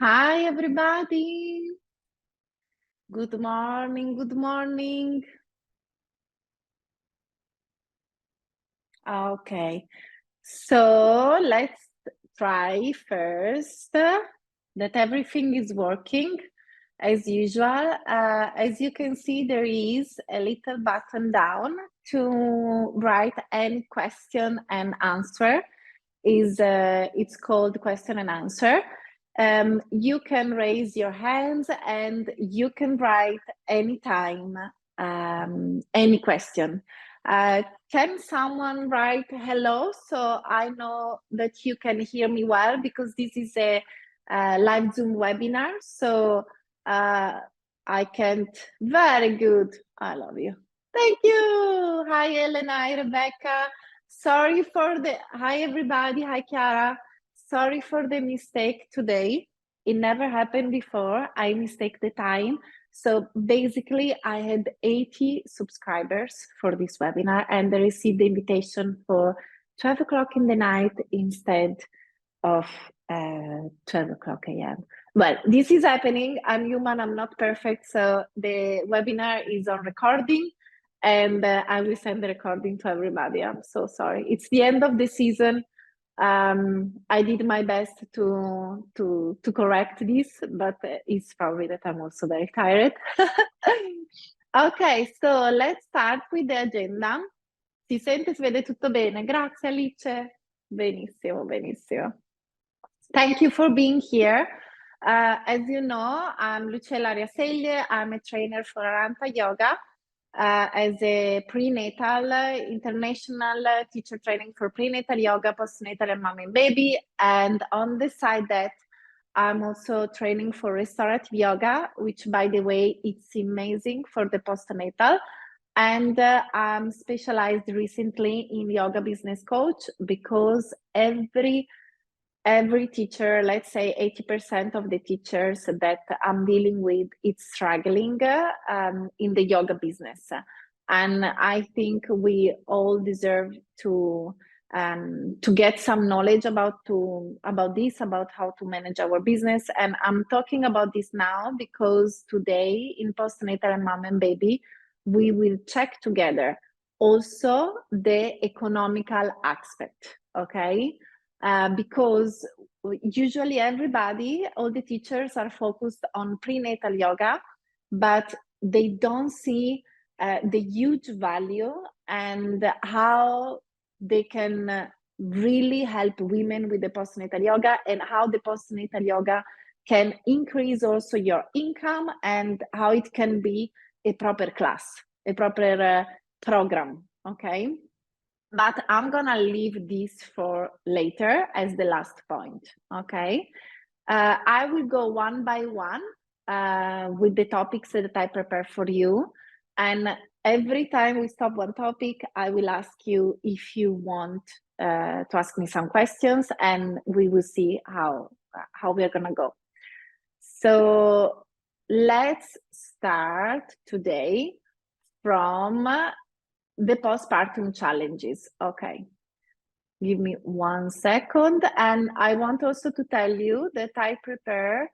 Hi, everybody. Good morning. Good morning. Okay, so let's try first that everything is working as usual. As you can see, there is a little button down to write any question and answer. It's called question and answer. You can raise your hands and you can write anytime any question. Can someone write hello so I know that you can hear me well, because this is a live Zoom webinar, so I can't. Very good. I love you. Thank you. Hi, Elena. Hi, Rebecca. Sorry for the, hi everybody, hi Chiara. Sorry for the mistake today. It never happened before. I mistake the time. So basically I had 80 subscribers for this webinar and I received the invitation for 12 o'clock in the night instead of 12 o'clock a.m. Well, this is happening. I'm human, I'm not perfect. So the webinar is on recording and I will send the recording to everybody. I'm so sorry. It's the end of the season. I did my best to correct this, but it's probably that I'm also very tired. Ok, so let's start with the agenda. Si sente, si vede tutto bene? Grazie Alice. Benissimo, benissimo. Thank you for being here. As you know, I'm Lucia Seglie. I'm a trainer for Arhanta Yoga as a prenatal, international teacher training for prenatal yoga, postnatal and mom and baby. And on the side that I'm also training for restorative yoga, which by the way, it's amazing for the postnatal. And I'm specialized recently in yoga business coach, because every teacher, let's say 80% of the teachers that I'm dealing with, it's struggling in the yoga business. And I think we all deserve to get some knowledge about this, about how to manage our business. And I'm talking about this now because today in Postnatal and Mom and Baby, we will check together also the economical aspect, okay? Because usually everybody, all the teachers are focused on prenatal yoga, but they don't see the huge value and how they can really help women with the postnatal yoga, and how the postnatal yoga can increase also your income, and how it can be a proper class, a proper program, okay? But I'm gonna leave this for later as the last point, okay? I will go one by one with the topics that I prepare for you. And every time we stop one topic, I will ask you if you want to ask me some questions, and we will see how we're gonna go. So let's start today from the postpartum challenges. Okay, give me 1 second. And I want also to tell you that I prepare,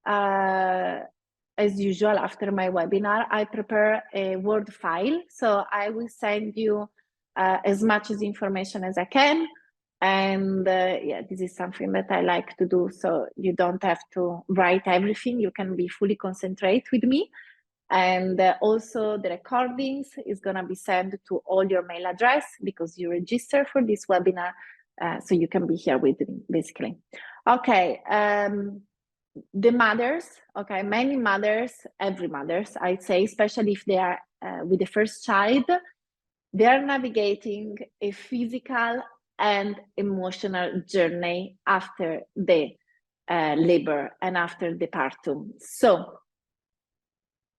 as usual, after my webinar, I prepare a Word file. So I will send you as much as information as I can. And yeah, this is something that I like to do. So you don't have to write everything. You can be fully concentrate with me. And also the recordings is going to be sent to all your mail address, because you register for this webinar, so you can be here with me, basically. Okay, the mothers, okay, many mothers, every mothers, I'd say, especially if they are with the first child, they are navigating a physical and emotional journey after the labor and after the partum. So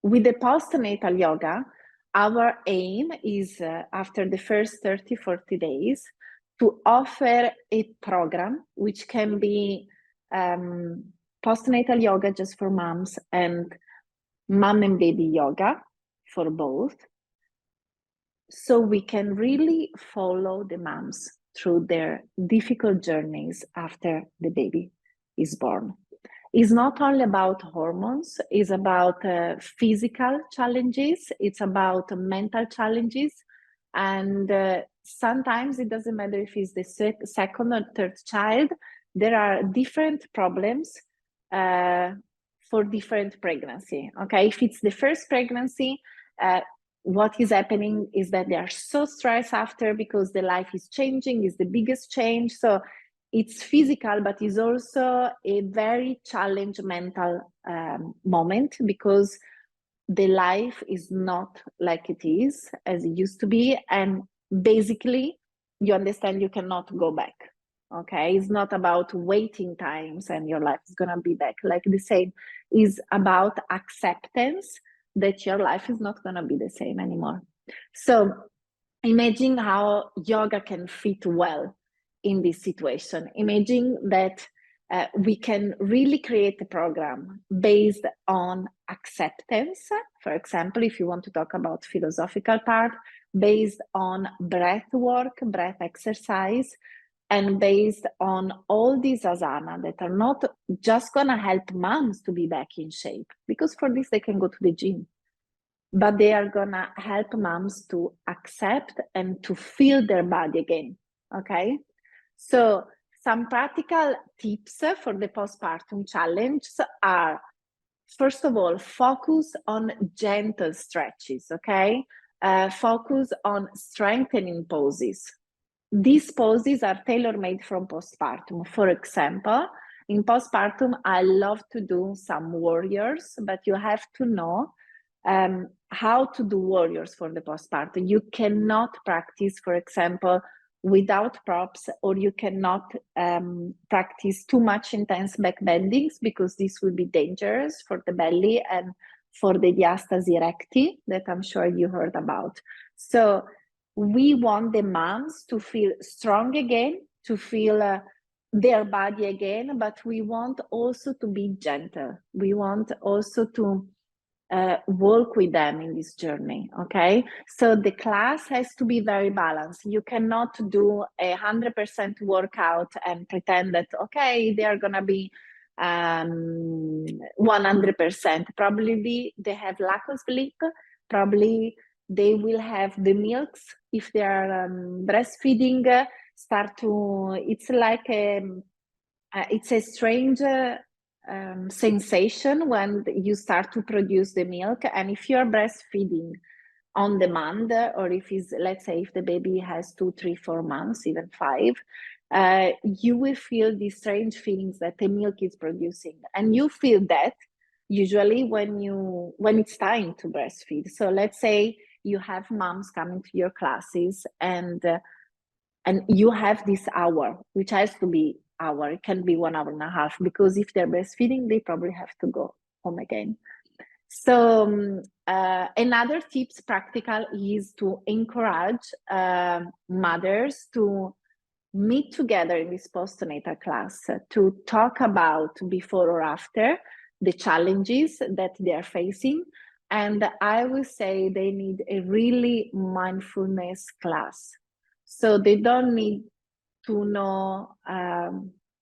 with the postnatal yoga, our aim is after the first 30, 40 days to offer a program which can be postnatal yoga just for moms and mom and baby yoga for both. So we can really follow the moms through their difficult journeys after the baby is born. It's not only about hormones, it's about physical challenges, it's about mental challenges. And sometimes it doesn't matter if it's the second or third child, there are different problems for different pregnancy. Okay, if it's the first pregnancy, what is happening is that they are so stressed after because the life is changing, is the biggest change. So it's physical, but it's also a very challenging mental moment, because the life is not like it is as it used to be. And basically, you understand you cannot go back. Okay, it's not about waiting times and your life is gonna be back. Like the same is about acceptance that your life is not gonna be the same anymore. So imagine how yoga can fit well in this situation. Imagine that we can really create a program based on acceptance. For example, if you want to talk about philosophical part, based on breath work, breath exercise, and based on all these asana that are not just gonna help moms to be back in shape, because for this they can go to the gym, but they are gonna help moms to accept and to feel their body again, okay? So some practical tips for the postpartum challenge are, first of all, focus on gentle stretches, okay? Focus on strengthening poses. These poses are tailor-made from postpartum. For example, in postpartum, I love to do some warriors, but you have to know how to do warriors for the postpartum. You cannot practice, for example, without props, or you cannot practice too much intense back bendings, because this will be dangerous for the belly and for the diastasis recti that I'm sure you heard about. So we want the moms to feel strong again, to feel their body again, but we want also to be gentle. We want also to work with them in this journey, okay? So the class has to be very balanced. You cannot do 100% workout and pretend that, okay, they are gonna be 100%. Probably they have lack of sleep, probably they will have the milks, if they are breastfeeding, it's like it's a strange sensation when you start to produce the milk. And if you're breastfeeding on demand, or if it's, let's say, if the baby has 2, 3, 4 months, even 5, you will feel these strange feelings that the milk is producing, and you feel that usually when it's time to breastfeed. So let's say you have moms coming to your classes, and you have this hour, which has to be hour, it can be 1 hour and a half, because if they're breastfeeding, they probably have to go home again. So another tips practical is to encourage mothers to meet together in this postnatal class to talk about before or after the challenges that they are facing. And I will say they need a really mindfulness class. So they don't need to know,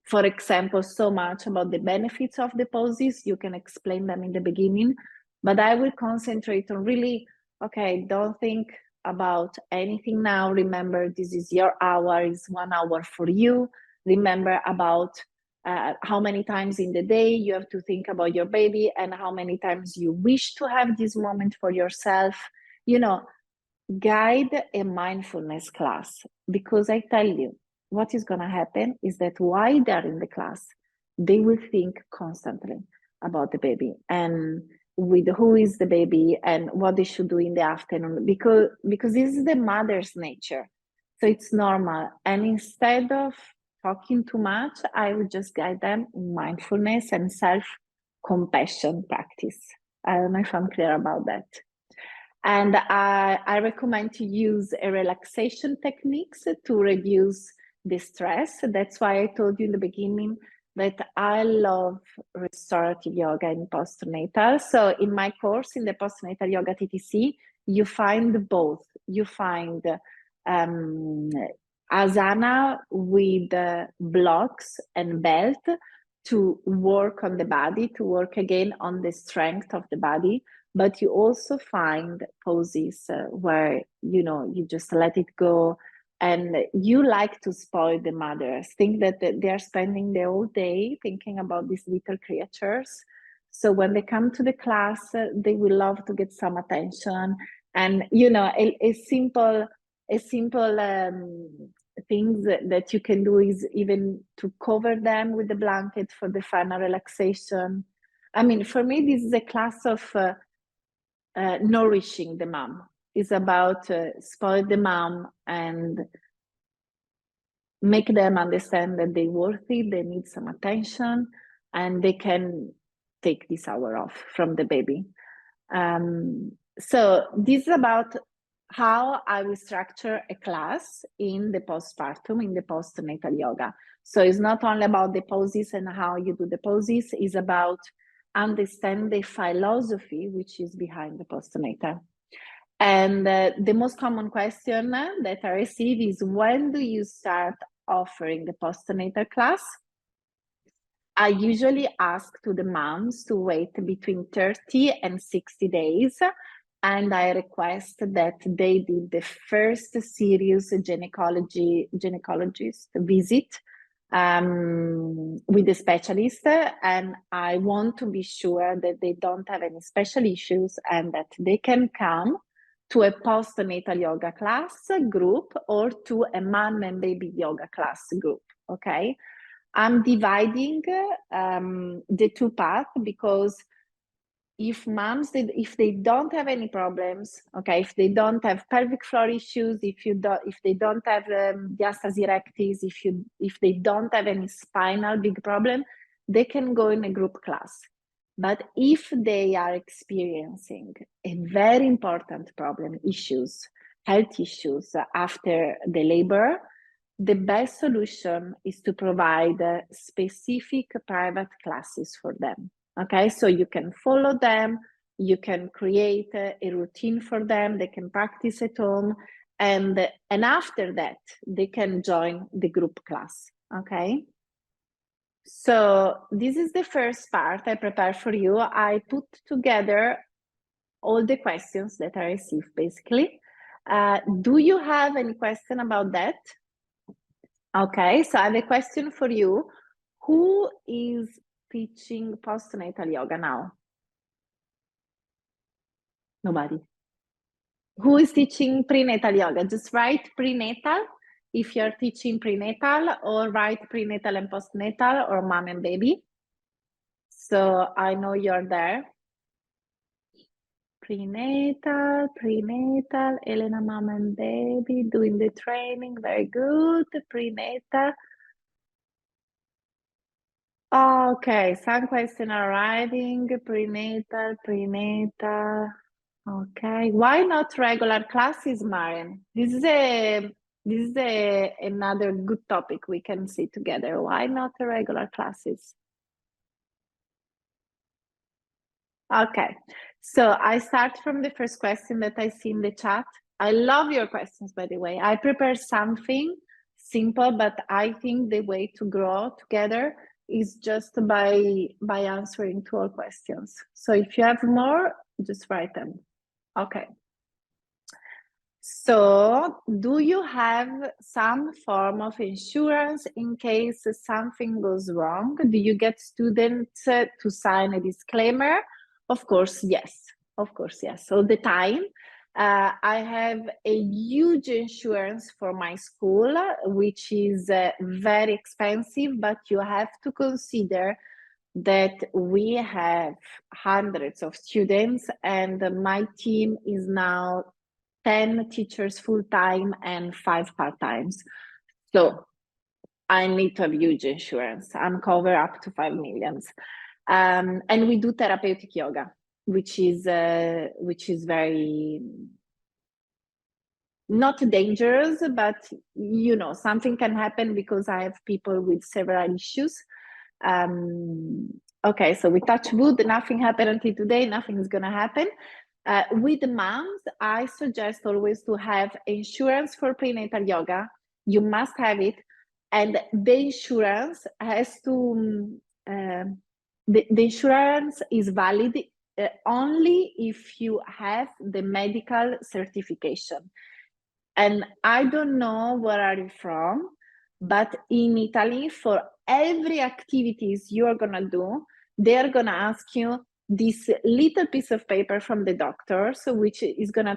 for example, so much about the benefits of the poses. You can explain them in the beginning, but I will concentrate on really, okay, don't think about anything now. Remember, this is your hour, is 1 hour for you. Remember about how many times in the day you have to think about your baby, and how many times you wish to have this moment for yourself. You know, guide a mindfulness class, because I tell you, what is going to happen is that while they're in the class, they will think constantly about the baby, and with who is the baby and what they should do in the afternoon, because this is the mother's nature. So it's normal. And instead of talking too much, I would just guide them in mindfulness and self-compassion practice. I don't know if I'm clear about that. And I recommend to use a relaxation techniques to reduce the stress. That's why I told you in the beginning that I love restorative yoga in postnatal. So in my course, in the Postnatal Yoga TTC, you find both. You find asana with blocks and belt to work on the body, to work again on the strength of the body, but you also find poses where, you just let it go, and you like to spoil the mothers, think that they are spending the whole day thinking about these little creatures. So when they come to the class, they will love to get some attention. And, a simple things that you can do is even to cover them with the blanket for the final relaxation. I mean, for me, this is a class of nourishing the mom. It's about spoil the mom and make them understand that they're worthy, they need some attention, and they can take this hour off from the baby. So this is about how I will structure a class in the postpartum, in the postnatal yoga. So it's not only about the poses and how you do the poses, it's about understand the philosophy which is behind the postnatal. And the most common question that I receive is, when do you start offering the postnatal class? I usually ask to the moms to wait between 30 and 60 days. And I request that they do the first serious gynecologist visit with the specialist. And I want to be sure that they don't have any special issues and that they can come to a postnatal yoga class group or to a mom and baby yoga class group, okay? I'm dividing the two paths because if moms, if they don't have any problems, okay, if they don't have pelvic floor issues, if they don't have diastasis rectis, if they don't have any spinal big problem, they can go in a group class. But if they are experiencing a very important problem, health issues after the labor, the best solution is to provide specific private classes for them. Okay, so you can follow them, you can create a routine for them, they can practice at home, and after that, they can join the group class, okay? So this is the first part I prepared for you. I put together all the questions that I received, basically. Do you have any question about that? Okay, so I have a question for you. Who is teaching postnatal yoga now? Nobody. Who is teaching prenatal yoga? Just write prenatal if you're teaching prenatal, or write prenatal and postnatal, or mom and baby. So I know you're there. Prenatal, Elena, mom and baby, doing the training, very good. Prenatal. Okay, some questions are arriving. Prenatal. Okay, why not regular classes, Marian? This is another good topic we can see together. Why not regular classes? Okay, so I start from the first question that I see in the chat. I love your questions, by the way. I prepare something simple, but I think the way to grow together is just by answering to all questions. So if you have more, just write them. Okay. So do you have some form of insurance in case something goes wrong? Do you get students to sign a disclaimer? Of course, yes. Of course, yes. All the time. I have a huge insurance for my school, which is very expensive, but you have to consider that we have hundreds of students and my team is now 10 teachers full-time and 5 part-times. So I need to have huge insurance. I'm covered up to 5 million. And we do therapeutic yoga, which is very not dangerous, but something can happen because I have people with several issues. Okay, so we touch wood, nothing happened until today, nothing is gonna happen. With moms, I suggest always to have insurance for prenatal yoga. You must have it, and the insurance has to the insurance is valid only if you have the medical certification. And I don't know where are you from, but in Italy, for every activities you are gonna do, they're gonna ask you this little piece of paper from the doctor, so which is gonna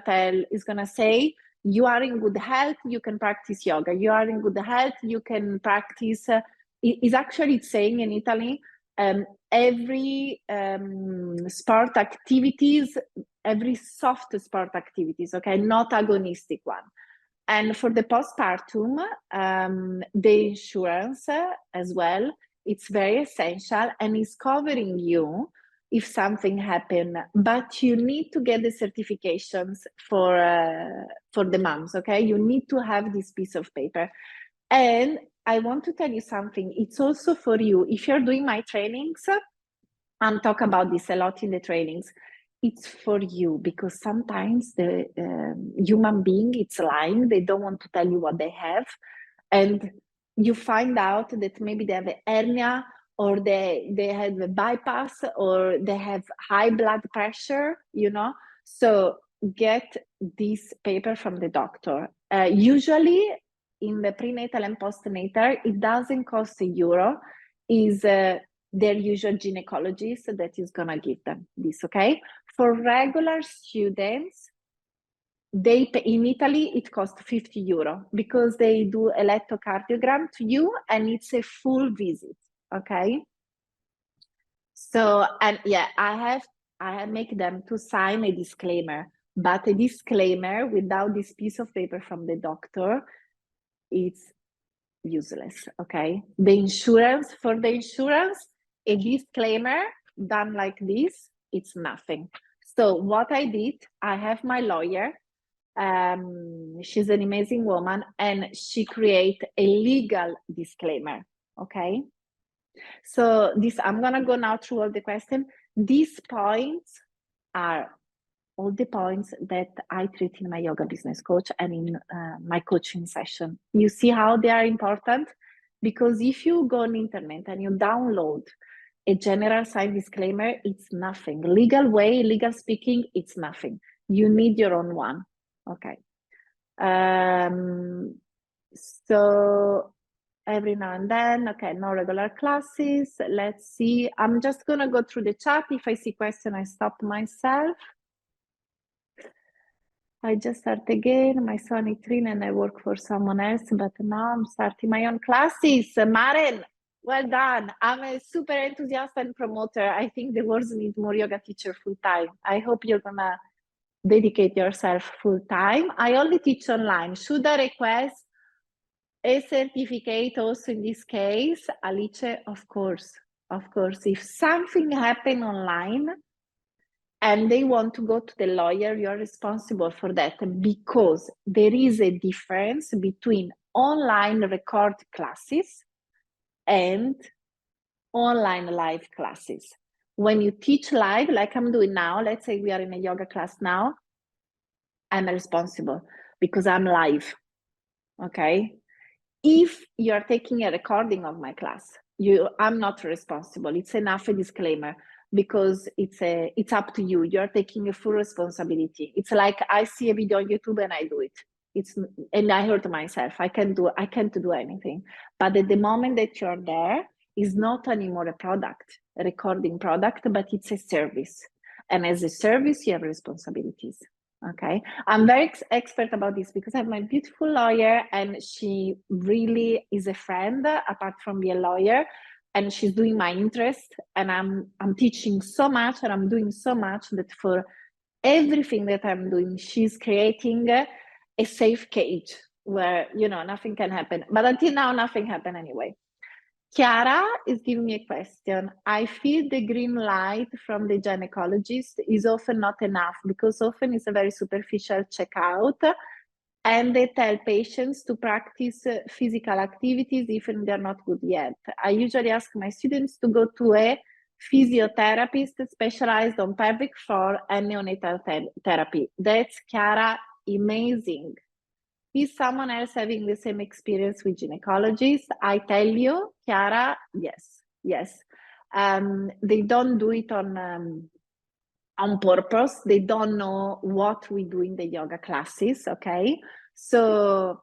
say, you are in good health, you can practice yoga. You are in good health, you can practice. It's actually saying in Italy, every sport activities, every soft sport activities, okay, not agonistic one. And for the postpartum, the insurance as well, it's very essential and is covering you if something happened, but you need to get the certifications for the moms, okay? You need to have this piece of paper. And I want to tell you something, it's also for you. If you're doing my trainings, I'm talking about this a lot in the trainings, it's for you, because sometimes the human being, it's lying, they don't want to tell you what they have, and you find out that maybe they have a hernia, or they have a bypass, or they have high blood pressure, you know. So get this paper from the doctor. Usually in the prenatal and postnatal, it doesn't cost €1, is their usual gynecologist that is gonna give them this, okay? For regular students, they pay, in Italy, it costs €50 because they do electrocardiogram to you and it's a full visit, okay? So, and yeah, I make them to sign a disclaimer, but a disclaimer without this piece of paper from the doctor, it's useless, okay? The insurance, for the insurance, a disclaimer done like this, it's nothing. So what I did, I have my lawyer, she's an amazing woman, and she create a legal disclaimer, okay? So this, I'm gonna go now through all the questions. These points are all the points that I treat in my yoga business coach and in my coaching session. You see how they are important? Because if you go on internet and you download a general sign disclaimer, it's nothing. Legal way, legal speaking, it's nothing. You need your own one. Okay. So every now and then, okay, no regular classes. Let's see. I'm just gonna go through the chat. If I see question, I stop myself. I just start again. My son is 3 and I work for someone else, but now I'm starting my own classes. Maren, well done. I'm a super enthusiast and promoter. I think the world needs more yoga teacher full time. I hope you're gonna dedicate yourself full time. I only teach online. Should I request a certificate also in this case? Alice, of course. Of course. If something happened online, and they want to go to the lawyer, you're responsible for that, because there is a difference between online record classes and online live classes. When you teach live, like I'm doing now, let's say we are in a yoga class now, I'm responsible because I'm live, okay? If you're taking a recording of my class, I'm not responsible. It's enough a disclaimer, because it's up to you. You're taking a full responsibility. It's like I see a video on YouTube and I do it. And I hurt myself. I can't do anything. But at the moment that you're there, is not anymore a recording product, but it's a service. And as a service, you have responsibilities. Okay, I'm very expert about this because I have my beautiful lawyer, and she really is a friend apart from being a lawyer, and she's doing my interest, and I'm teaching so much and I'm doing so much that for everything that I'm doing, she's creating a safe cage where, you know, nothing can happen. But until now, nothing happened anyway. Chiara is giving me a question. I feel the green light from the gynecologist is often not enough, because often it's a very superficial checkout and they tell patients to practice physical activities even they're not good yet. I usually ask my students to go to a physiotherapist specialized on pelvic floor and neonatal therapy. That's, Chiara, amazing. Is someone else having the same experience with gynecologists? I tell you, Chiara, yes. They don't do it on purpose. They don't know what we do in the yoga classes, okay? So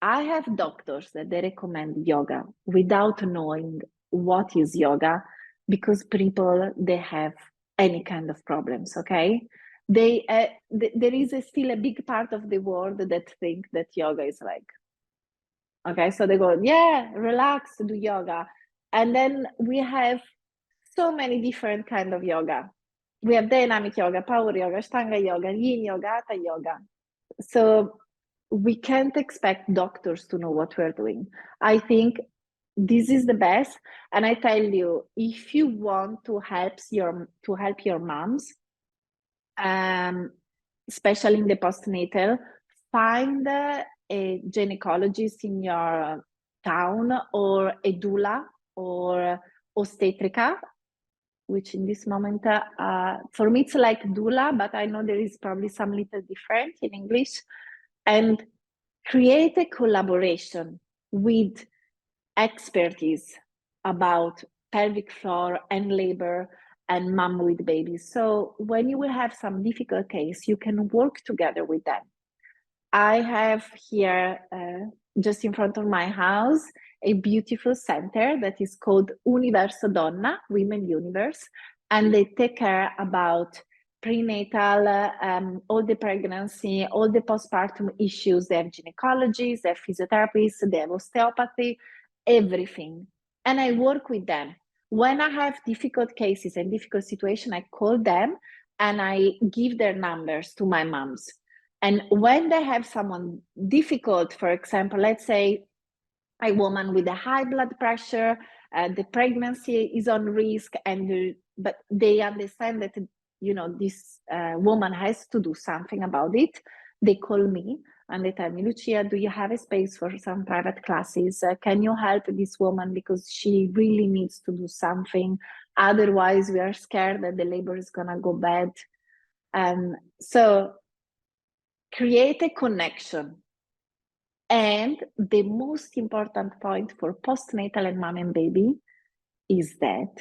I have doctors that they recommend yoga without knowing what is yoga, because people, they have any kind of problems, okay? There is still a big part of the world that think that yoga is like, okay, so they go, yeah, relax, do yoga. And then we have so many different kind of yoga. We have dynamic yoga, power yoga, Ashtanga yoga, yin yoga, hatha yoga. So we can't expect doctors to know what we're doing. I think this is the best. And I tell you, if you want to help your moms, especially in the postnatal, find a gynecologist in your town, or a doula, or ostetrica, which in this moment, for me, it's like doula, but I know there is probably some little different in English. And create a collaboration with expertise about pelvic floor and labor and mom with babies. So when you will have some difficult case, you can work together with them. I have here, just in front of my house, a beautiful center that is called Universo Donna, Women Universe, and they take care about prenatal, all the pregnancy, all the postpartum issues. They have gynecologists, they have physiotherapists, they have osteopathy, everything. And I work with them. When I have difficult cases and difficult situations, I call them and I give their numbers to my moms. And when they have someone difficult, for example, let's say a woman with a high blood pressure, the pregnancy is on risk, but they understand that, this woman has to do something about it, they call me and they tell me, Lucia, do you have a space for some private classes? Can you help this woman, because she really needs to do something. Otherwise, we are scared that the labor is going to go bad. So create a connection. And the most important point for postnatal and mom and baby is that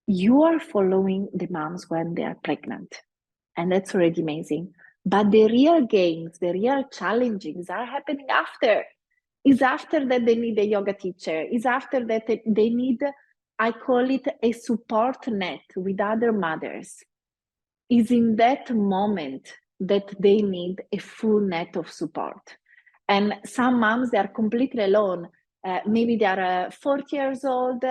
you are following the moms when they are pregnant. And that's already amazing. But the real gains, the real challenges are happening after. Is after that they need a yoga teacher. Is after that they need, I call it a support net with other mothers. Is in that moment that they need a full net of support. And some moms, they are completely alone. Maybe they are 40 years old,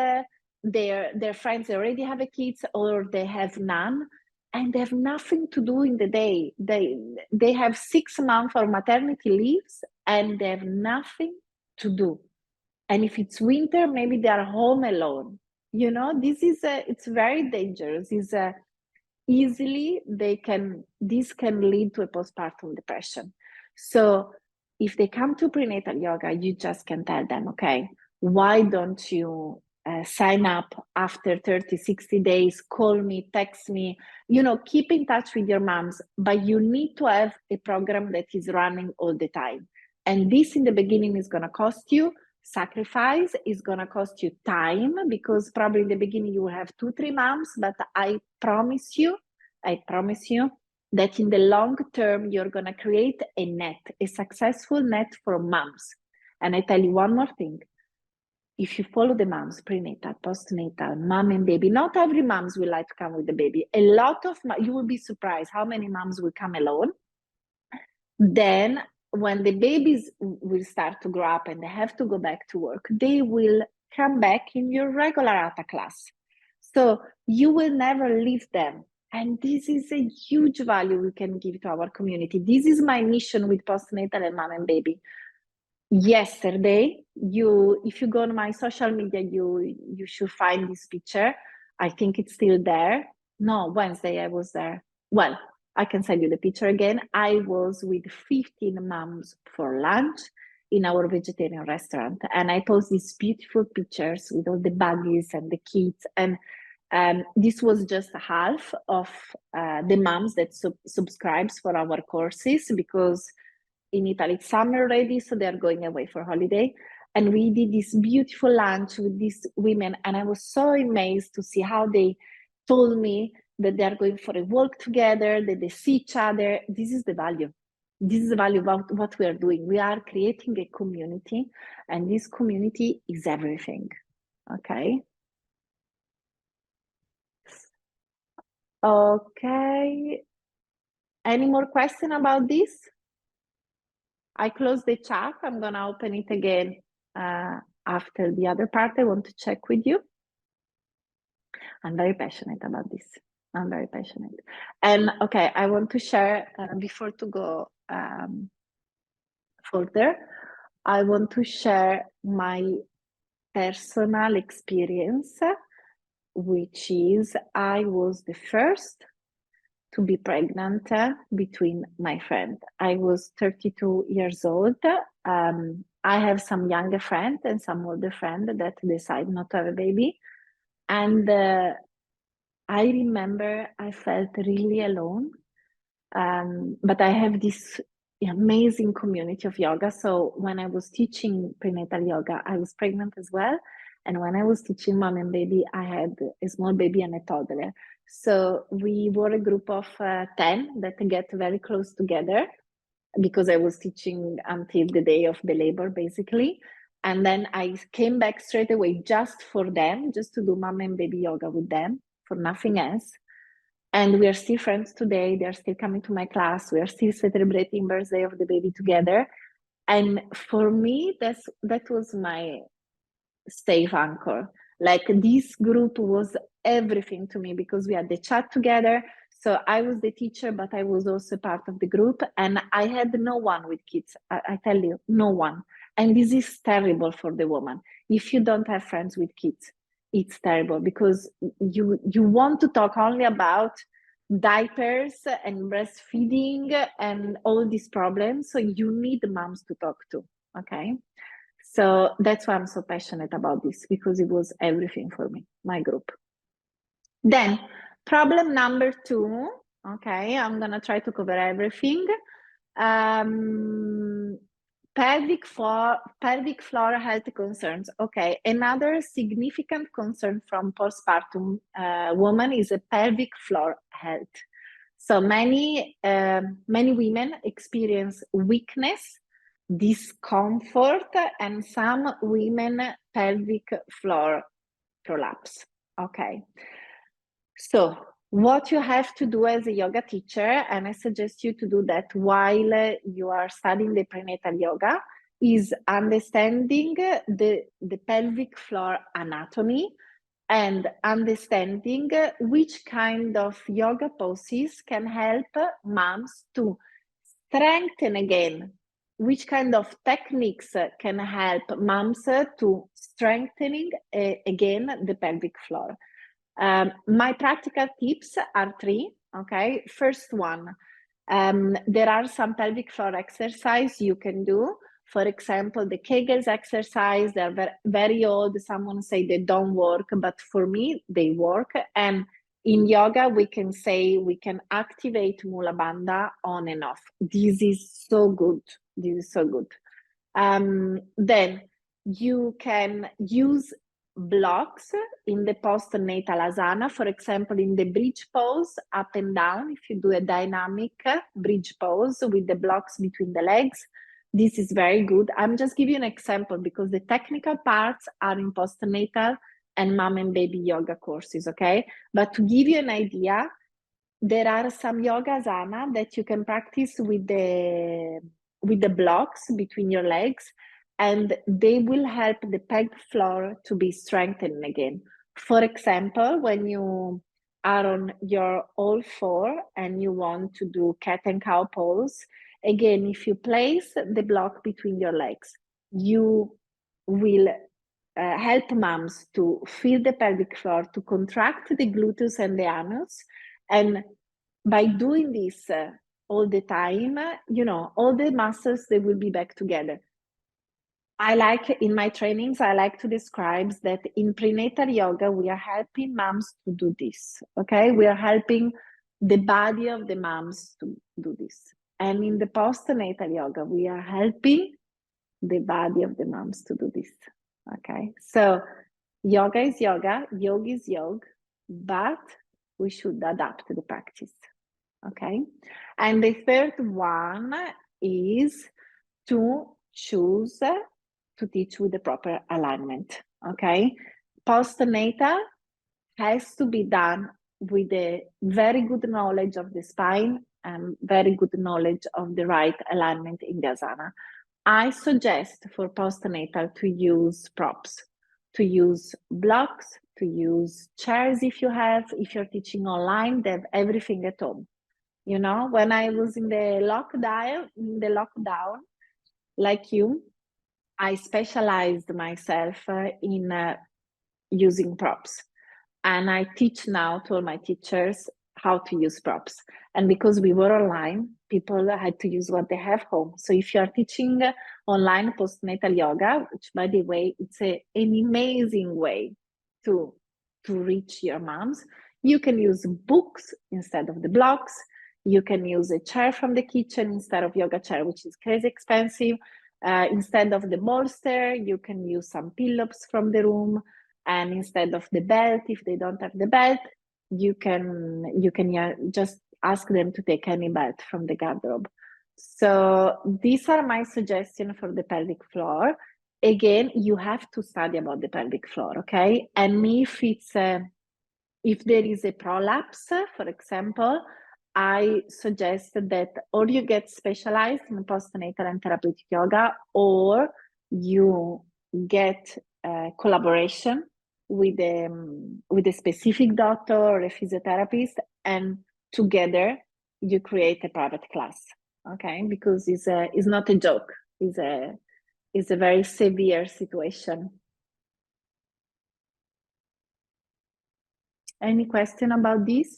their friends already have a kids, or they have none, and they have nothing to do in the day. They have 6 months of maternity leaves, and they have nothing to do. And if it's winter, maybe they are home alone. It's very dangerous. Easily this can lead to a postpartum depression. So if they come to prenatal yoga, you just can tell them, okay, why don't you sign up after 30, 60 days, call me, text me, keep in touch with your moms, but you need to have a program that is running all the time. And this in the beginning is going to cost you sacrifice, is going to cost you time, because probably in the beginning you will have 2-3 moms, but I promise you that in the long term, you're going to create a successful net for moms. And I tell you one more thing. If you follow the moms, prenatal, postnatal, mom and baby, not every moms will like to come with the baby. A lot of, you will be surprised how many moms will come alone. Then when the babies will start to grow up and they have to go back to work, they will come back in your regular Hatha class. So you will never leave them. And this is a huge value we can give to our community. This is my mission with postnatal and mom and baby. Yesterday, if you go on my social media, you should find this picture. I think it's still there. No, Wednesday I was there. Well, I can send you the picture again. I was with 15 moms for lunch in our vegetarian restaurant. And I post these beautiful pictures with all the buggies and the kids. And this was just half of the moms that subscribes for our courses, because in Italy it's summer already, so they're going away for holiday. And we did this beautiful lunch with these women, and I was so amazed to see how they told me that they are going for a walk together, that they see each other. This is the value. This is the value about what we are doing. We are creating a community, and this community is everything. Okay. Okay. Any more question about this? I close the chat. I'm going to open it again after the other part. I want to check with you. I'm very passionate about this. I'm very passionate. And okay, I want to share, before to go further, I want to share my personal experience, which is I was the first to be pregnant between my friends. I was 32 years old. I have some younger friends and some older friends that decide not to have a baby. And I remember I felt really alone. But I have this amazing community of yoga. So when I was teaching prenatal yoga, I was pregnant as well. And when I was teaching mom and baby, I had a small baby and a toddler. So we were a group of 10 that get very close together because I was teaching until the day of the labor, basically. And then I came back straight away just for them, just to do mom and baby yoga with them, for nothing else. And we are still friends today. They're still coming to my class. We are still celebrating birthday of the baby together. And for me, that was my safe anchor. Like, this group was everything to me because we had the chat together. So I was the teacher, but I was also part of the group. And I had no one with kids. I tell you, no one. And this is terrible for the woman. If you don't have friends with kids, it's terrible because you want to talk only about diapers and breastfeeding and all these problems. So you need moms to talk to, okay? So that's why I'm so passionate about this, because it was everything for me, my group. Then problem number 2, okay, I'm gonna try to cover everything. Pelvic floor health concerns. Okay, another significant concern from postpartum woman is a pelvic floor health. So many women experience weakness, discomfort, and some women pelvic floor prolapse. Okay. So what you have to do as a yoga teacher, and I suggest you to do that while you are studying the prenatal yoga, is understanding the pelvic floor anatomy and understanding which kind of yoga poses can help moms to strengthen again, which kind of techniques can help moms to strengthening again the pelvic floor. My practical tips are 3, okay? First one, there are some pelvic floor exercise you can do. For example, the Kegels exercise, they're very old. Someone say they don't work, but for me, they work. And in yoga, we can say we can activate Mula Bandha on and off. This is so good. This is so good. Then you can use blocks in the postnatal asana, for example, in the bridge pose, up and down. If you do a dynamic bridge pose with the blocks between the legs, this is very good. I'm just giving you an example because the technical parts are in postnatal and mom and baby yoga courses, okay? But to give you an idea, there are some yoga asana that you can practice with the blocks between your legs, and they will help the peg floor to be strengthened again. For example, when you are on your all 4 and you want to do cat and cow pose, again, if you place the block between your legs, you will help moms to feel the pelvic floor, to contract the gluteus and the anus. And by doing this all the time, all the muscles, they will be back together. I like, in my trainings, I like to describe that in prenatal yoga, we are helping moms to do this, okay? We are helping the body of the moms to do this. And in the postnatal yoga, we are helping the body of the moms to do this. Okay, so yoga is yoga, yoga is yoga, but we should adapt the practice. Okay, and the third one is to choose to teach with the proper alignment. Okay, postnatal has to be done with a very good knowledge of the spine and very good knowledge of the right alignment in the asana. I suggest for postnatal to use props, to use blocks, to use chairs if you have. If you're teaching online, they have everything at home. You know, when I was in the lockdown, like you, I specialized myself in using props. And I teach now to all my teachers how to use props. And because we were online, people had to use what they have home. So if you are teaching online postnatal yoga, which by the way, it's an amazing way to reach your moms, you can use books instead of the blocks. You can use a chair from the kitchen instead of yoga chair, which is crazy expensive. Instead of the bolster, you can use some pillows from the room. And instead of the belt, if they don't have the belt, you can just ask them to take any belt from the garderobe. So these are my suggestions for the pelvic floor. Again, you have to study about the pelvic floor, okay? And if it's if there is a prolapse, for example, I suggest that or you get specialized in postnatal and therapeutic yoga, or you get collaboration with a specific doctor or a physiotherapist, and together you create a private class. Okay, because it's not a joke. It's a very severe situation. Any question about this?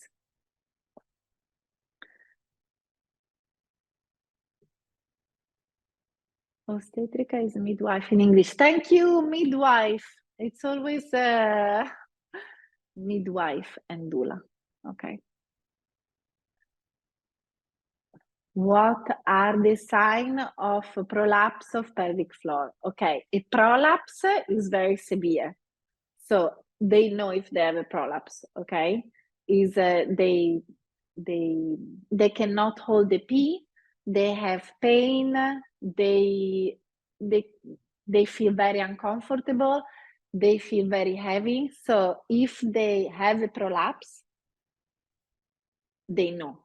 Ostetrica is midwife in English. Thank you, midwife. It's always midwife and doula. Okay. What are the signs of prolapse of pelvic floor? Okay, a prolapse is very severe. So they know if they have a prolapse, okay? Is they cannot hold the pee, they have pain, they feel very uncomfortable, they feel very heavy. So if they have a prolapse, they know.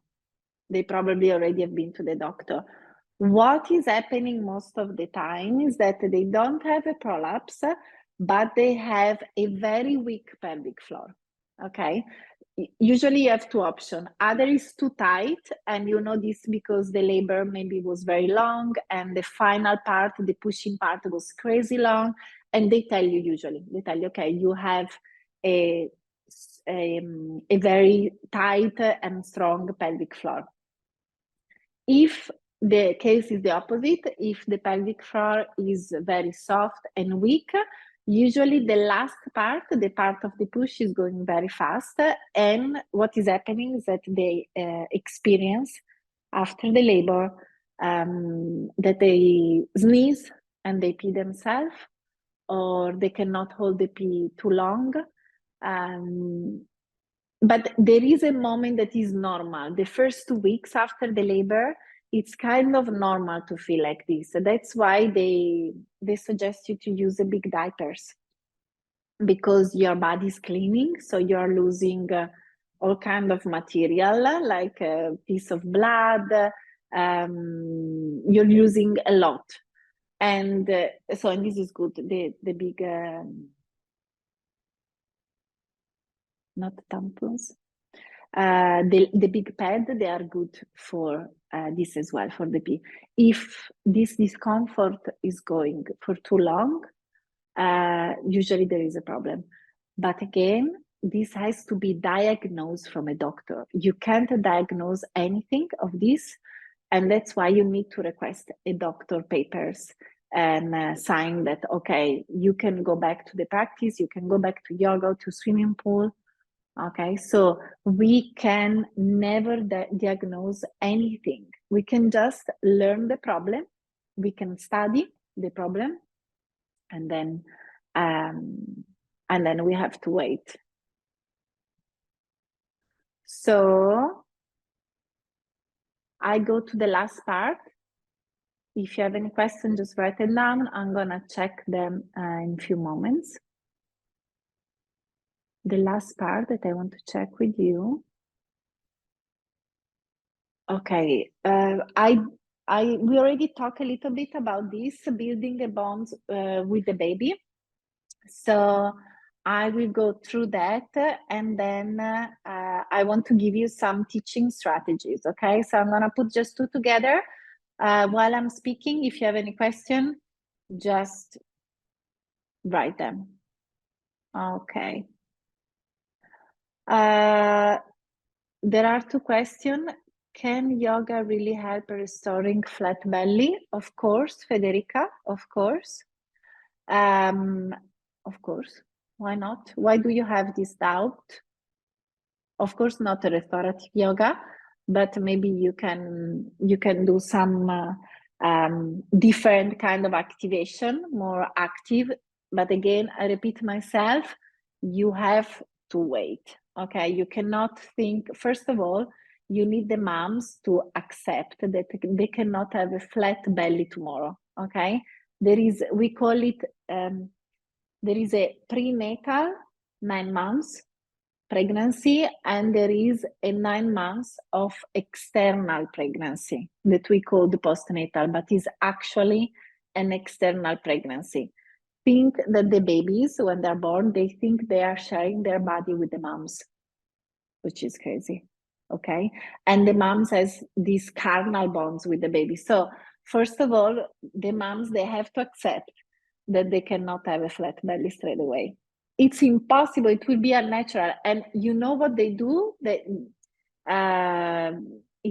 They probably already have been to the doctor. What is happening most of the time is that they don't have a prolapse, but they have a very weak pelvic floor. Okay. Usually you have two options. Either is too tight, and you know this because the labor maybe was very long and the final part, the pushing part was crazy long. And they tell you, okay, you have a very tight and strong pelvic floor. If the case is the opposite, if the pelvic floor is very soft and weak, usually the last part, the part of the push, is going very fast. And what is happening is that they experience after the labor that they sneeze and they pee themselves, or they cannot hold the pee too long. But there is a moment that is normal. The first 2 weeks after the labor, it's kind of normal to feel like this. So that's why they suggest you to use a big diapers, because your body is cleaning, so you're losing all kind of material, like a piece of blood. You're using a lot, and and this is good. The big not tampons. The big pad, they are good for this as well, for the pee. If this discomfort is going for too long, usually there is a problem. But again, this has to be diagnosed from a doctor. You can't diagnose anything of this, and that's why you need to request a doctor papers and sign that, okay, you can go back to the practice, you can go back to yoga, to swimming pool. Okay, so we can never diagnose anything. We can just learn the problem, we can study, the problem, and then we have to wait. So I go to the last part. If you have any questions, just write them down. I'm gonna check them in a few moments. The last part that I want to check with you. Okay, we already talked a little bit about this, building a bond with the baby. So I will go through that, and then I want to give you some teaching strategies. Okay, so I'm gonna put just two together while I'm speaking. If you have any question, just write them. Okay. There are two questions. Can yoga really help restoring flat belly? Of course, Federica, of course. Of course, why not? Why do you have this doubt? Of course, not a restorative yoga, but maybe you can do some different kind of activation, more active. But again, I repeat myself, you have to wait. Okay, you cannot think. First of all, you need the moms to accept that they cannot have a flat belly tomorrow. Okay, we call it. There is a prenatal 9 months pregnancy, and there is a 9 months of external pregnancy that we call the postnatal, but is actually an external pregnancy. Think that the babies, when they're born, they think they are sharing their body with the moms, which is crazy. Okay, and the moms has these carnal bonds with the baby. So first of all, the moms, they have to accept that they cannot have a flat belly straight away. It's impossible. It will be unnatural. And you know what they do? It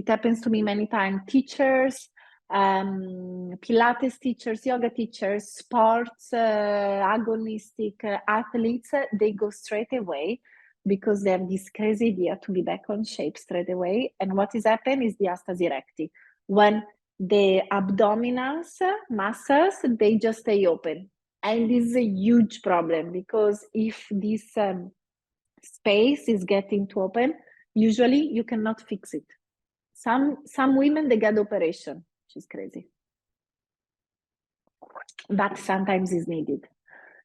happens to me many times. Teachers, Pilates teachers, yoga teachers, sports, agonistic athletes, they go straight away because they have this crazy idea to be back on shape straight away. And what is happening is diastasis recti. When the abdominals muscles, they just stay open. And this is a huge problem, because if this space is getting too open, usually you cannot fix it. Some women, they get operation, which is crazy. But sometimes is needed.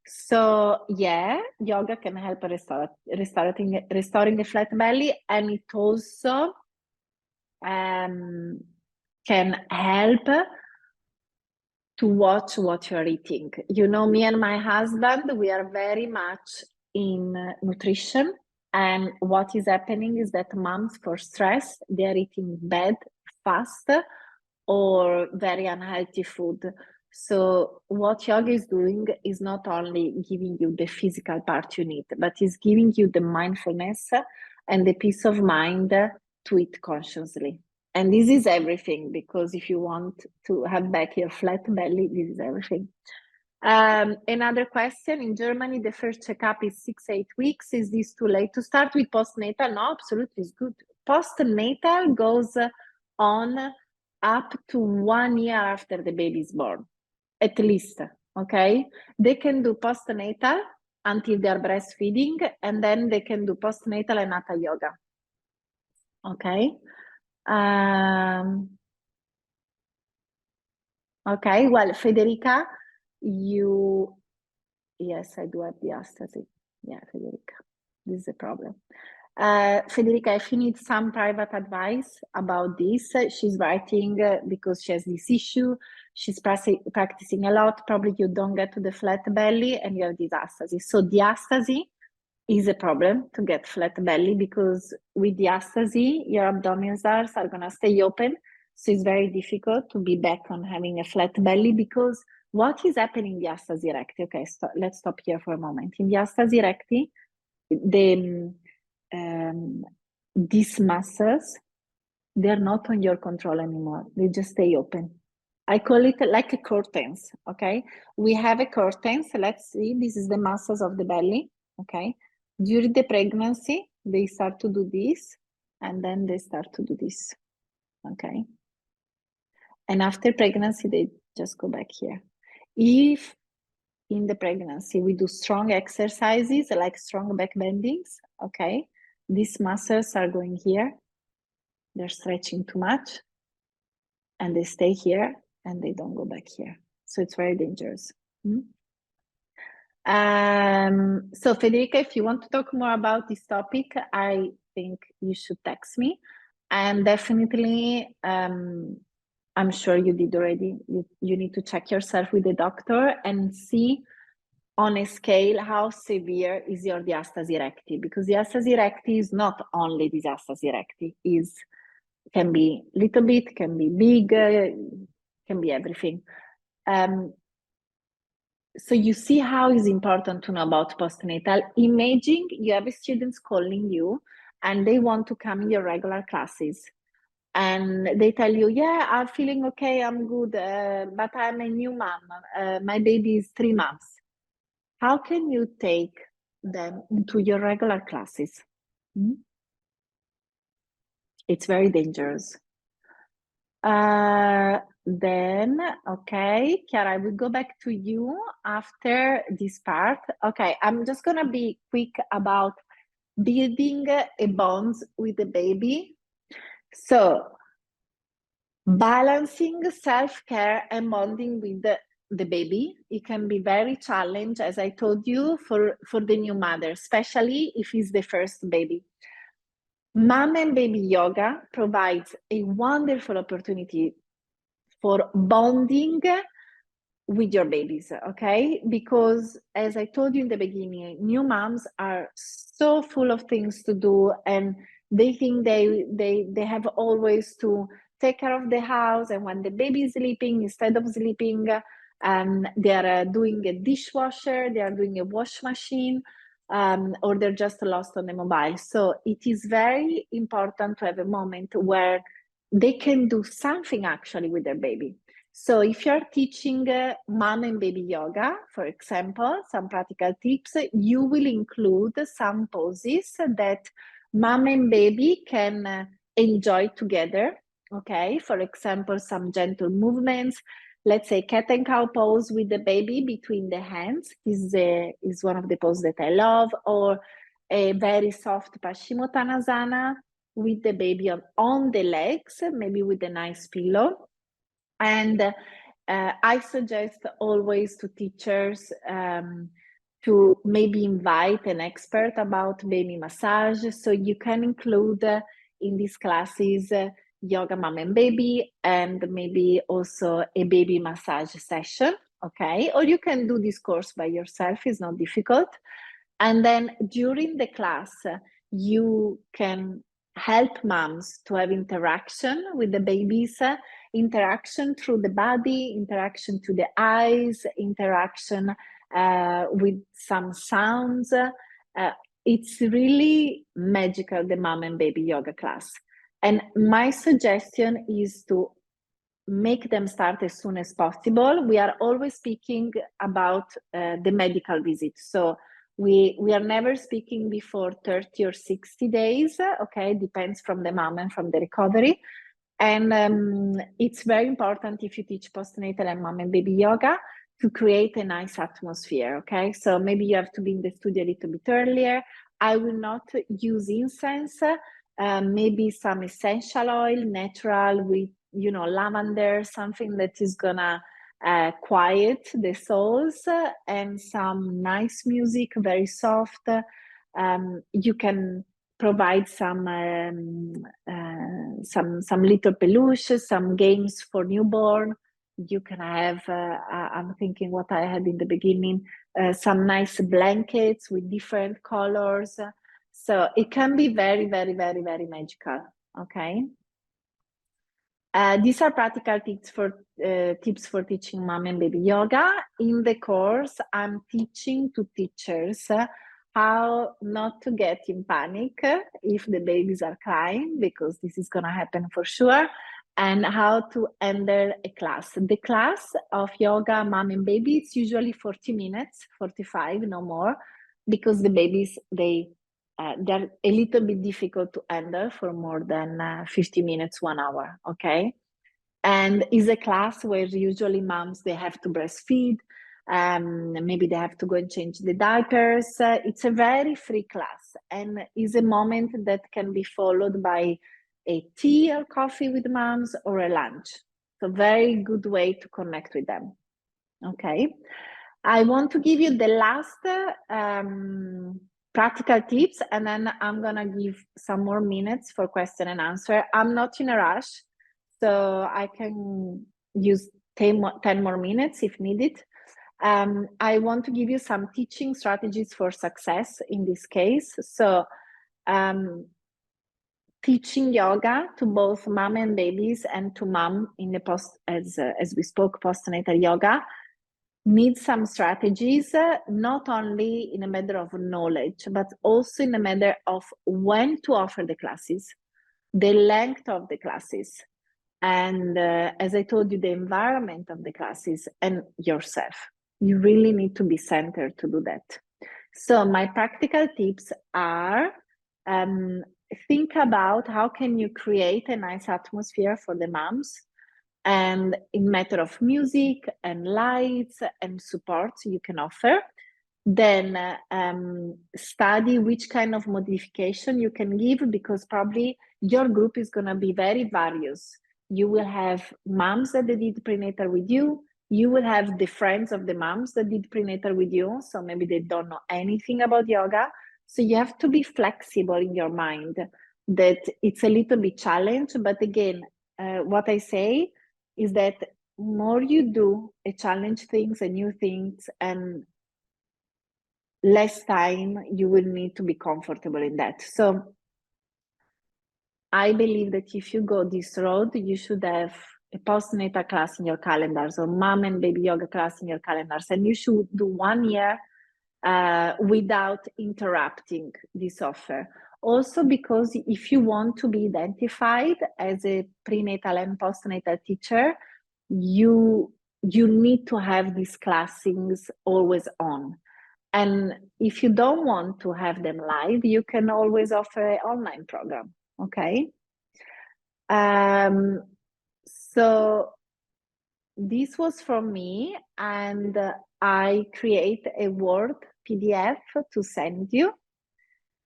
So yeah, yoga can help restoring a flat belly, and it also can help to watch what you're eating. You know, me and my husband, we are very much in nutrition, and what is happening is that moms, for stress, they're eating bad, fast, or very unhealthy food. So what yoga is doing is not only giving you the physical part you need, but is giving you the mindfulness and the peace of mind to eat consciously. And this is everything, because if you want to have back your flat belly, this is everything. Another question: in Germany, the first checkup is 6-8 weeks. Is this too late to start with postnatal? No, absolutely, it's good. Postnatal goes on up to 1 year after the baby is born, at least. Okay, they can do postnatal until they are breastfeeding, and then they can do postnatal and hatha yoga. Okay. Okay, well, Federica, yes, I do have diastasis. Yeah, Federica, this is a problem. Federica, if you need some private advice about this, she's writing because she has this issue. She's practicing a lot. Probably you don't get to the flat belly and you have diastasis. So diastasis is a problem to get flat belly, because with diastasis, your abdominals are going to stay open. So it's very difficult to be back on having a flat belly, because what is happening in diastasis recti? Okay, let's stop here for a moment. In diastasis recti, these muscles, they're not on your control anymore. They just stay open. I call it like a curtains, okay? We have a curtain, so let's see, this is the muscles of the belly, okay? During the pregnancy, they start to do this, and then they start to do this, okay? And after pregnancy, they just go back here. If in the pregnancy we do strong exercises like strong back bendings, okay, these muscles are going here, they're stretching too much, and they stay here and they don't go back here. So it's very dangerous. So Federica, if you want to talk more about this topic, I think you should text me. And definitely, I'm sure you did already, you need to check yourself with the doctor and see on a scale how severe is your diastasis recti, because diastasis recti is not only diastasis recti, can be little bit, can be big, can be everything. So you see how it's important to know about postnatal. Imagine you have students calling you and they want to come in your regular classes. And they tell you, yeah, I'm feeling okay, I'm good, but I'm a new mom. My baby is 3 months. How can you take them into your regular classes? It's very dangerous. Then, okay, Chiara, I will go back to you after this part. Okay, I'm just gonna be quick about building a bond with the baby. So, balancing self-care and bonding with the baby, it can be very challenging, as I told you, for the new mother, especially if it's the first baby. Mom and baby yoga provides a wonderful opportunity for bonding with your babies, okay? Because as I told you in the beginning, new moms are so full of things to do, and they think they have always to take care of the house, and when the baby is sleeping, instead of sleeping, they are doing a dishwasher, they are doing a wash machine, or they're just lost on the mobile. So it is very important to have a moment where they can do something actually with their baby. So if you're teaching mom and baby yoga, for example, some practical tips, you will include some poses that mom and baby can enjoy together. Okay, for example, some gentle movements. Let's say cat and cow pose with the baby between the hands is one of the poses that I love, or a very soft Paschimottanasana with the baby on the legs, maybe with a nice pillow. And I suggest always to teachers to maybe invite an expert about baby massage. So you can include in these classes yoga mom and baby, and maybe also a baby massage session, okay? Or you can do this course by yourself, it's not difficult. And then during the class, you can help moms to have interaction with the babies, interaction through the body, interaction to the eyes, interaction with some sounds. It's really magical, the mom and baby yoga class. And my suggestion is to make them start as soon as possible. We are always speaking about the medical visit. So we are never speaking before 30 or 60 days, okay? Depends from the mom and from the recovery. And it's very important if you teach postnatal and mom and baby yoga to create a nice atmosphere, okay? So maybe you have to be in the studio a little bit earlier. I will not use incense, maybe some essential oil, natural with, you know, lavender, something that is gonna quiet the souls, and some nice music, very soft. You can provide some little peluche, some games for newborn. You can have, I'm thinking what I had in the beginning, some nice blankets with different colors. So it can be very, very, very, very magical, okay? These are practical tips for teaching mom and baby yoga. In the course, I'm teaching to teachers how not to get in panic if the babies are crying, because this is going to happen for sure, and how to handle a class. The class of yoga, mom and baby, it's usually 40 minutes, 45, no more, because the babies, they're a little bit difficult to handle for more than 50 minutes, 1 hour, okay? And is a class where usually moms, they have to breastfeed, maybe they have to go and change the diapers. It's a very free class, and is a moment that can be followed by a tea or coffee with moms or a lunch. So very good way to connect with them. Okay, I want to give you the last practical tips, and then I'm gonna give some more minutes for question and answer. I'm not in a rush, so I can use 10 more minutes if needed. I want to give you some teaching strategies for success in this case. So teaching yoga to both mom and babies and to mom in the as we spoke, postnatal yoga, needs some strategies, not only in a matter of knowledge, but also in a matter of when to offer the classes, the length of the classes, and as I told you, the environment of the classes, and yourself. You really need to be centered to do that. So my practical tips are, think about how can you create a nice atmosphere for the moms, and in matter of music and lights and support you can offer. Then study which kind of modification you can give, because probably your group is going to be very various. You will have moms that did prenatal with you. You will have the friends of the moms that did prenatal with you. So maybe they don't know anything about yoga. So you have to be flexible in your mind that it's a little bit challenge. But again, what I say is that more you do a challenge things and new things, and less time you will need to be comfortable in that. So I believe that if you go this road, you should have a postnatal class in your calendars, or mom and baby yoga class in your calendars, and you should do 1 year without interrupting this offer. Also, because if you want to be identified as a prenatal and postnatal teacher, you need to have these classings always on. And if you don't want to have them live, you can always offer an online program, okay? So this was from me, and I create a Word PDF to send you.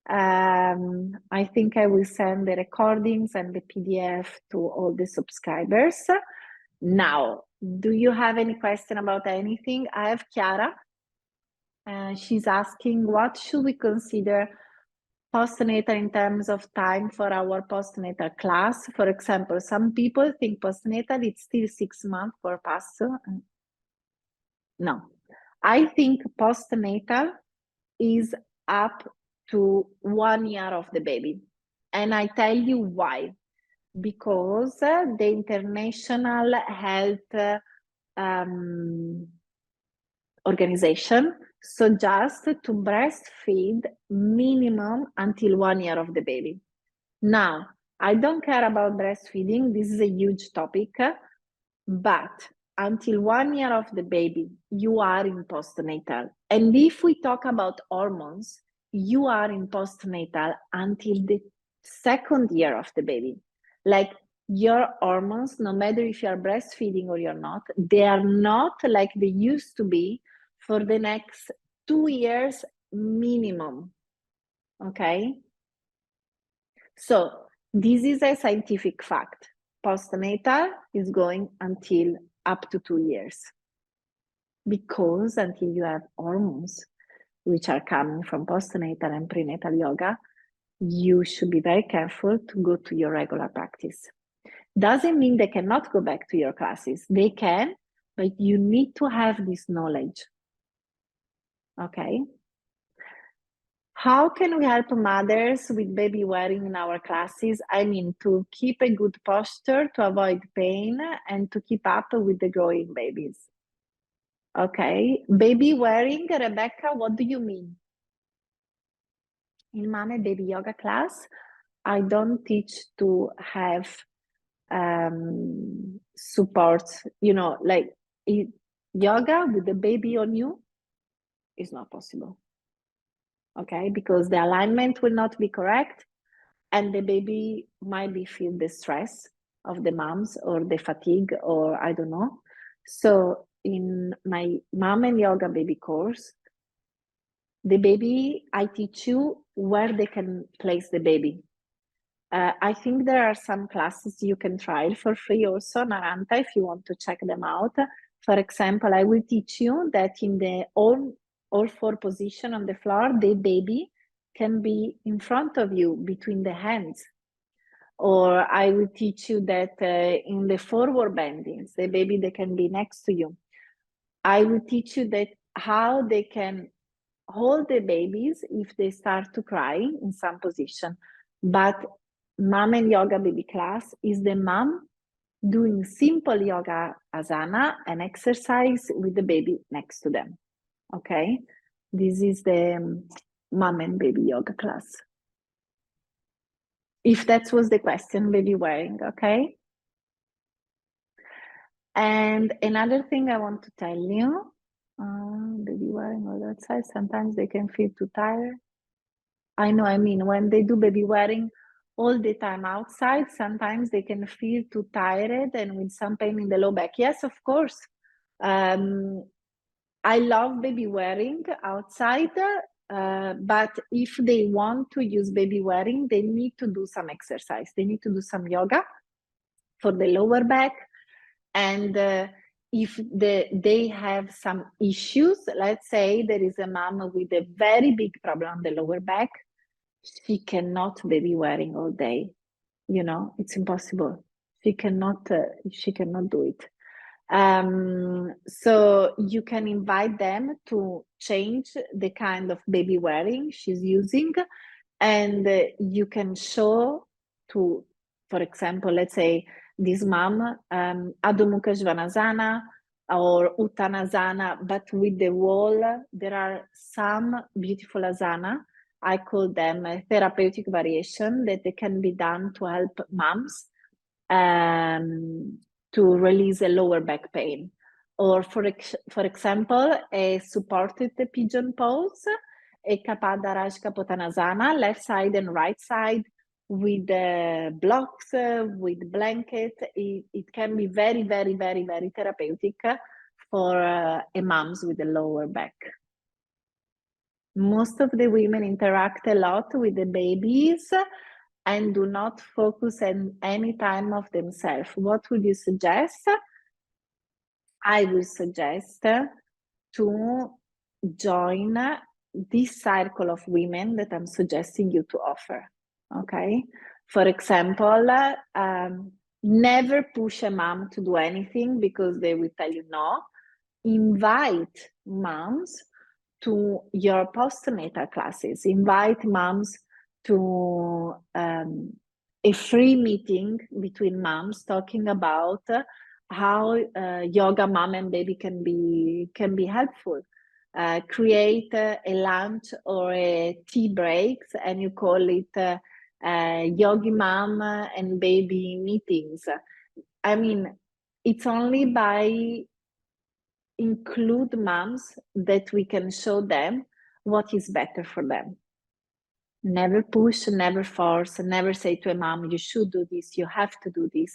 I think I will send the recordings and the PDF to all the subscribers. Now, do you have any question about anything? I have Chiara. She's asking, what should we consider postnatal in terms of time for our postnatal class? For example, some people think postnatal it's still 6 months for past. No, I think postnatal is up to 1 year of the baby. And I tell you why. Because the International Health Organization suggests to breastfeed minimum until 1 year of the baby. Now, I don't care about breastfeeding. This is a huge topic, but until 1 year of the baby, you are in postnatal. And if we talk about hormones, you are in postnatal until the 2nd year of the baby. Like your hormones, no matter if you are breastfeeding or you're not, they are not like they used to be for the next 2 years minimum, okay? So this is a scientific fact. Postnatal is going until up to 2 years, because until you have hormones, which are coming from postnatal and prenatal yoga, you should be very careful to go to your regular practice. Doesn't mean they cannot go back to your classes. They can, but you need to have this knowledge. Okay? How can we help mothers with baby wearing in our classes? I mean, to keep a good posture, to avoid pain, and to keep up with the growing babies. Okay, baby wearing, Rebecca, what do you mean? In mom and baby yoga class, I don't teach to have support, like yoga with the baby on you is not possible. Okay, because the alignment will not be correct, and the baby might be feel the stress. of the moms or the fatigue, or I don't know. So in my mom and yoga baby course, the baby, I teach you where they can place the baby. I think there are some classes you can try for free also on Arhanta if you want to check them out. For example, I will teach you that in the all four position on the floor, the baby can be in front of you between the hands. Or I will teach you that in the forward bendings, the baby, they can be next to you. I will teach you that how they can hold the babies if they start to cry in some position. But mom and yoga baby class is the mom doing simple yoga asana and exercise with the baby next to them. Okay, this is the mom and baby yoga class. If that was the question, baby wearing, okay? And another thing I want to tell you, baby wearing all outside, sometimes they can feel too tired. I know, I mean, when they do baby wearing all the time outside, sometimes they can feel too tired and with some pain in the low back. Yes, of course. I love baby wearing outside, but if they want to use baby wearing, they need to do some exercise. They need to do some yoga for the lower back. And if they have some issues, let's say there is a mom with a very big problem on the lower back, she cannot baby wearing all day. You know, it's impossible. She cannot do it. So you can invite them to change the kind of baby wearing she's using, and you can show to, for example, let's say this mom, Adho Mukha Svanasana or Uttanasana, but with the wall, there are some beautiful asana. I call them a therapeutic variation that they can be done to help moms to release a lower back pain. Or for example, a supported pigeon pose, a Kapada Rajka Pottanasana, left side and right side with blocks, with blanket. It can be very, very, very, very therapeutic for a moms with a lower back. Most of the women interact a lot with the babies and do not focus on any time of themselves. What would you suggest? I would suggest to join this circle of women that I'm suggesting you to offer, okay? For example, never push a mom to do anything because they will tell you no. Invite moms to your postnatal classes. Invite moms to a free meeting between moms talking about how yoga mom and baby can be helpful. Create a lunch or a tea breaks, and you call it yogi mom and baby meetings. I mean, it's only by include moms that we can show them what is better for them. Never push, never force, never say to a mom, you should do this, you have to do this.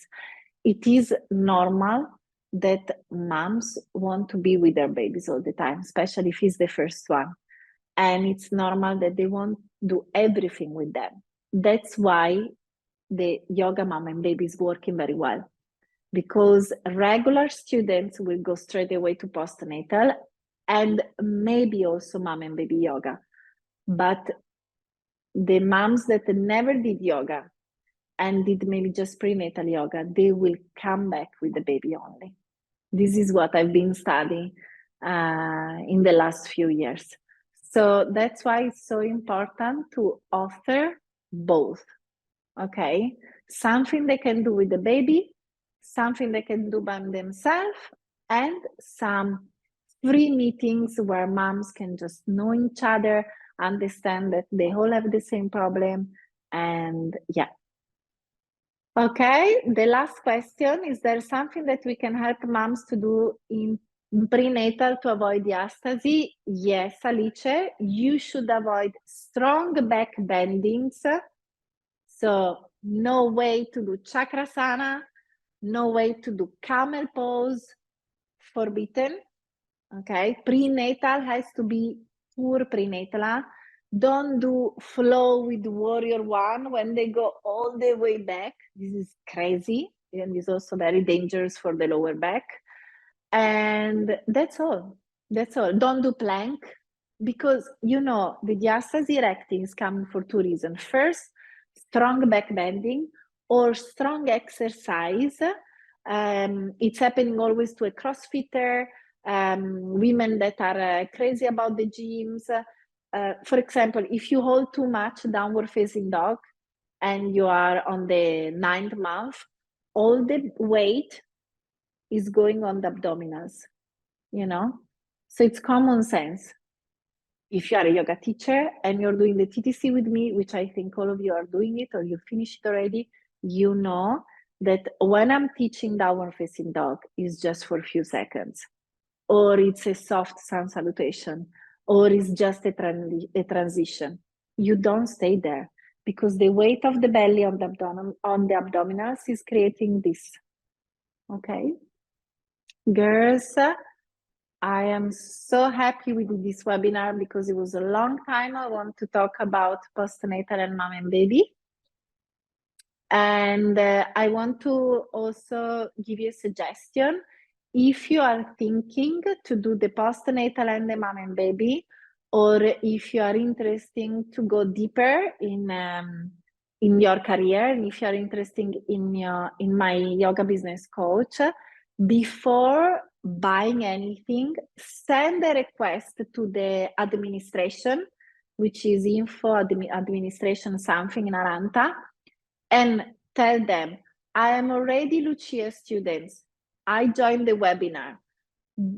It is normal that moms want to be with their babies all the time, especially if it's the first one. And it's normal that they want to do everything with them. That's why the yoga mom and baby is working very well. Because regular students will go straight away to postnatal and maybe also mom and baby yoga. But the moms that never did yoga and did maybe just prenatal yoga, they will come back with the baby only. This is what I've been studying in the last few years. So that's why it's so important to offer both, okay? Something they can do with the baby, something they can do by themselves, and some free meetings where moms can just know each other, understand that they all have the same problem, and yeah. Okay, the last question, is there something that we can help moms to do in prenatal to avoid diastasis? Yes, Alice, you should avoid strong back bendings. So no way to do chakrasana, No way to do camel pose, forbidden. Okay, prenatal has to be pure prenatal. Don't do flow with warrior one when they go all the way back. This is crazy and is also very dangerous for the lower back. And that's all. That's all. Don't do plank, because you know the diastasis recti is coming for two reasons. First, strong back bending or strong exercise. It's happening always to a crossfitter, women that are crazy about the gyms. For example, if you hold too much downward facing dog and you are on the 9th month, all the weight is going on the abdominals, you know? So it's common sense. If you are a yoga teacher and you're doing the TTC with me, which I think all of you are doing it or you finished it already, you know that when I'm teaching downward facing dog, it's just for a few seconds, or it's a soft sun salutation, or it's just a transition. You don't stay there because the weight of the belly on the abdominals is creating this. Okay, girls, I am so happy we did this webinar because it was a long time. I want to talk about postnatal and mom and baby. And I want to also give you a suggestion. If you are thinking to do the postnatal and the mom and baby, or if you are interested to go deeper in your career, and if you are interested in my yoga business coach, before buying anything, send a request to the administration, which is info administration something in Arhanta, and tell them, I am already Lucia students. I joined the webinar.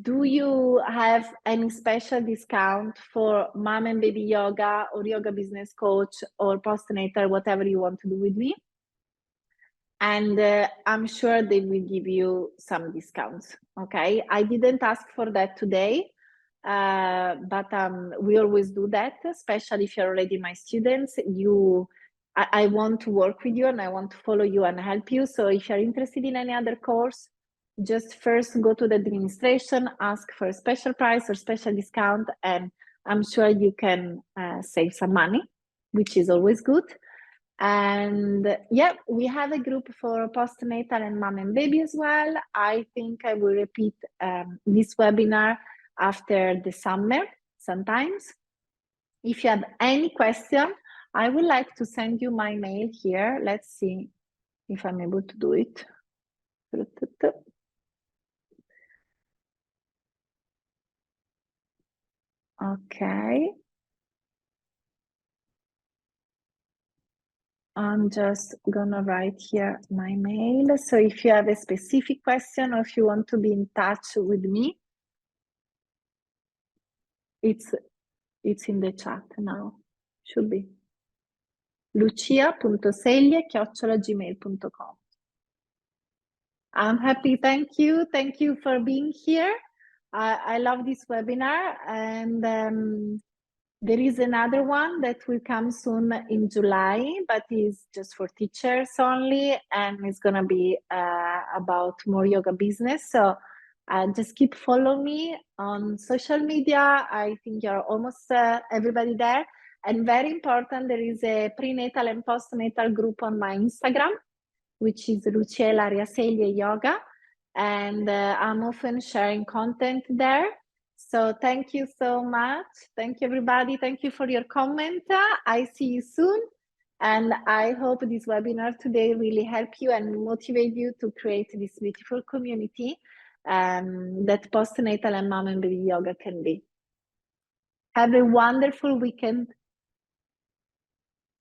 Do you have any special discount for mom and baby yoga or yoga business coach or postnatal, whatever you want to do with me? And I'm sure they will give you some discounts. Okay, I didn't ask for that today, but we always do that, especially if you're already my students. I want to work with you and I want to follow you and help you. So if you're interested in any other course, just first go to the administration, ask for a special price or special discount, and I'm sure you can save some money, which is always good. And yeah, we have a group for postnatal and mom and baby as well. I think I will repeat this webinar after the summer sometimes. If you have any question, I would like to send you my mail here. Let's see if I'm able to do it. Okay. I'm just gonna write here my mail. So if you have a specific question or if you want to be in touch with me, it's in the chat now. Should be. lucia.seglie@gmail.com. I'm happy. Thank you. Thank you for being here. I love this webinar, and there is another one that will come soon in July, but is just for teachers only, and it's gonna be about more yoga business. So just keep following me on social media. I think you're almost everybody there. And very important, there is a prenatal and postnatal group on my Instagram, which is Lucia Seglie Yoga. And I'm often sharing content there. So thank you so much. Thank you, everybody. Thank you for your comment. I see you soon. And I hope this webinar today really help you and motivate you to create this beautiful community that postnatal and mom and baby yoga can be. Have a wonderful weekend.